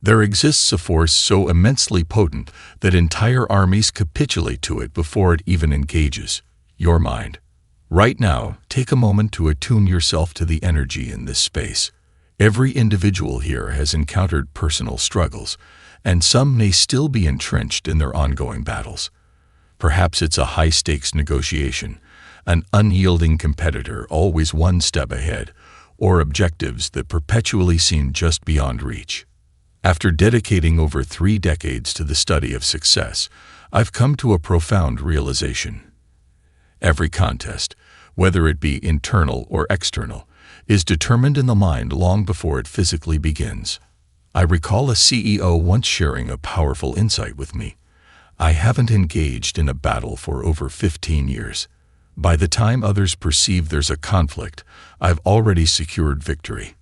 There exists a force so immensely potent that entire armies capitulate to it before it even engages: your mind. Right now, take a moment to attune yourself to the energy in this space. Every individual here has encountered personal struggles, and some may still be entrenched in their ongoing battles. Perhaps it's a high-stakes negotiation, an unyielding competitor always one step ahead, or objectives that perpetually seem just beyond reach. After dedicating over 3 decades to the study of success, I've come to a profound realization. Every contest, whether it be internal or external, is determined in the mind long before it physically begins. I recall a CEO once sharing a powerful insight with me. I haven't engaged in a battle for over 15 years. By the time others perceive there's a conflict, I've already secured victory.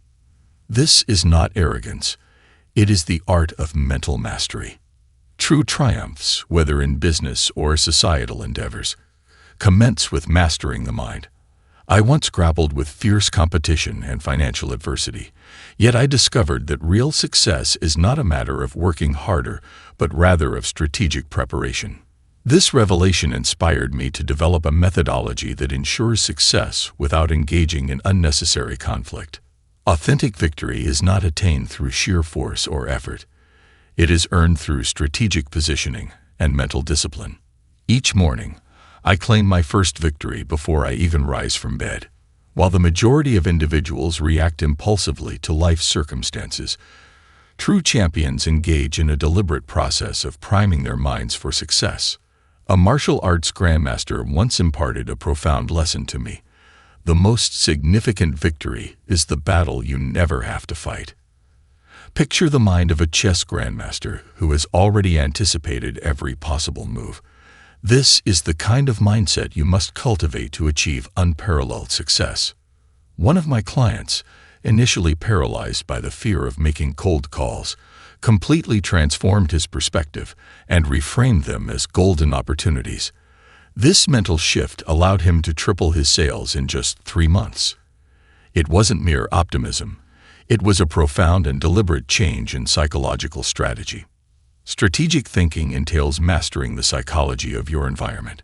This is not arrogance. It is the art of mental mastery. True triumphs, whether in business or societal endeavors, commence with mastering the mind. I once grappled with fierce competition and financial adversity, yet I discovered that real success is not a matter of working harder, but rather of strategic preparation. This revelation inspired me to develop a methodology that ensures success without engaging in unnecessary conflict. Authentic victory is not attained through sheer force or effort. It is earned through strategic positioning and mental discipline. Each morning, I claim my first victory before I even rise from bed. While the majority of individuals react impulsively to life circumstances, true champions engage in a deliberate process of priming their minds for success. A martial arts grandmaster once imparted a profound lesson to me. The most significant victory is the battle you never have to fight. Picture the mind of a chess grandmaster who has already anticipated every possible move. This is the kind of mindset you must cultivate to achieve unparalleled success. One of my clients, initially paralyzed by the fear of making cold calls, completely transformed his perspective and reframed them as golden opportunities. This mental shift allowed him to triple his sales in just 3 months. It wasn't mere optimism. It was a profound and deliberate change in psychological strategy. Strategic thinking entails mastering the psychology of your environment.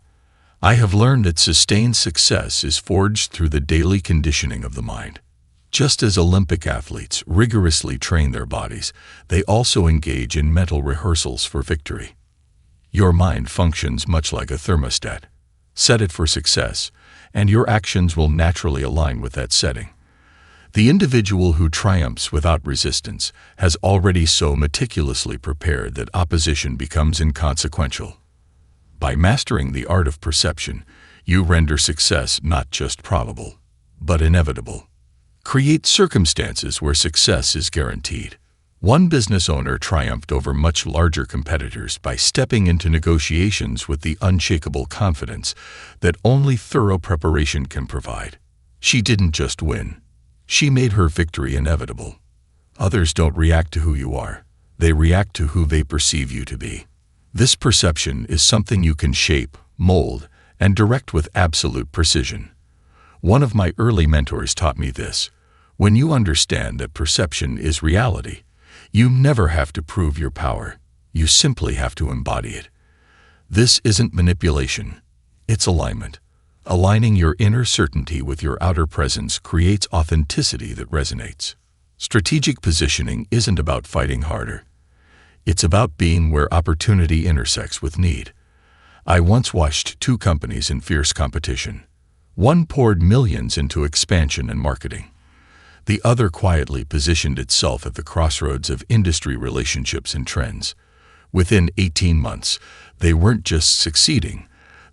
I have learned that sustained success is forged through the daily conditioning of the mind. Just as Olympic athletes rigorously train their bodies, they also engage in mental rehearsals for victory. Your mind functions much like a thermostat. Set it for success, and your actions will naturally align with that setting. The individual who triumphs without resistance has already so meticulously prepared that opposition becomes inconsequential. By mastering the art of perception, you render success not just probable, but inevitable. Create circumstances where success is guaranteed. One business owner triumphed over much larger competitors by stepping into negotiations with the unshakable confidence that only thorough preparation can provide. She didn't just win. She made her victory inevitable. Others don't react to who you are. They react to who they perceive you to be. This perception is something you can shape, mold, and direct with absolute precision. One of my early mentors taught me this. When you understand that perception is reality, you never have to prove your power. You simply have to embody it. This isn't manipulation. It's alignment. Aligning your inner certainty with your outer presence creates authenticity that resonates. Strategic positioning isn't about fighting harder. It's about being where opportunity intersects with need. I once watched 2 companies in fierce competition. One poured millions into expansion and marketing. The other quietly positioned itself at the crossroads of industry relationships and trends. Within 18 months, they weren't just succeeding,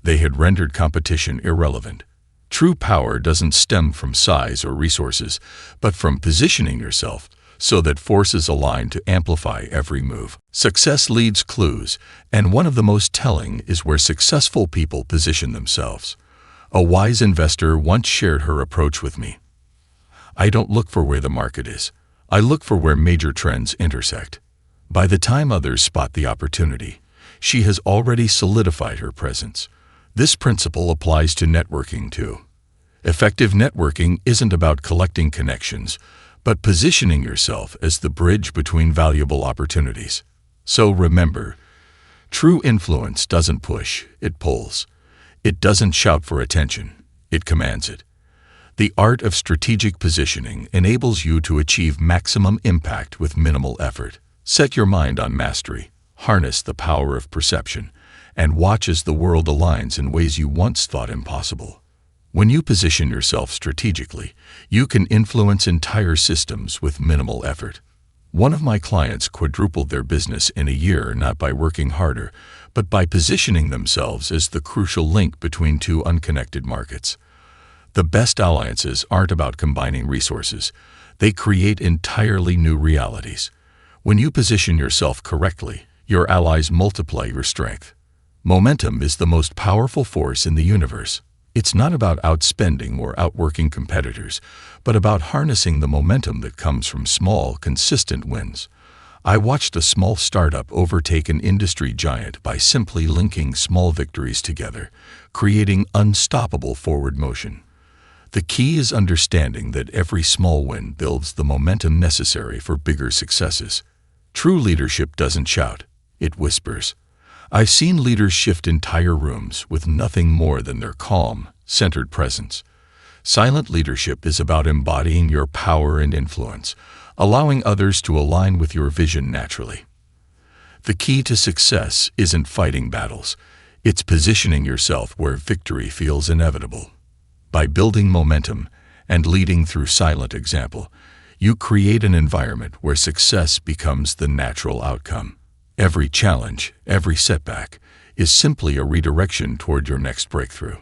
they had rendered competition irrelevant. True power doesn't stem from size or resources, but from positioning yourself so that forces align to amplify every move. Success leads clues, and one of the most telling is where successful people position themselves. A wise investor once shared her approach with me. I don't look for where the market is. I look for where major trends intersect. By the time others spot the opportunity, she has already solidified her presence. This principle applies to networking too. Effective networking isn't about collecting connections, but positioning yourself as the bridge between valuable opportunities. So remember, true influence doesn't push, it pulls. It doesn't shout for attention, it commands it. The art of strategic positioning enables you to achieve maximum impact with minimal effort. Set your mind on mastery, harness the power of perception, and watch as the world aligns in ways you once thought impossible. When you position yourself strategically, you can influence entire systems with minimal effort. One of my clients quadrupled their business in a year not by working harder, but by positioning themselves as the crucial link between two unconnected markets. The best alliances aren't about combining resources. They create entirely new realities. When you position yourself correctly, your allies multiply your strength. Momentum is the most powerful force in the universe. It's not about outspending or outworking competitors, but about harnessing the momentum that comes from small, consistent wins. I watched a small startup overtake an industry giant by simply linking small victories together, creating unstoppable forward motion. The key is understanding that every small win builds the momentum necessary for bigger successes. True leadership doesn't shout, it whispers. I've seen leaders shift entire rooms with nothing more than their calm, centered presence. Silent leadership is about embodying your power and influence, allowing others to align with your vision naturally. The key to success isn't fighting battles, it's positioning yourself where victory feels inevitable. By building momentum and leading through silent example, you create an environment where success becomes the natural outcome. Every challenge, every setback, is simply a redirection toward your next breakthrough.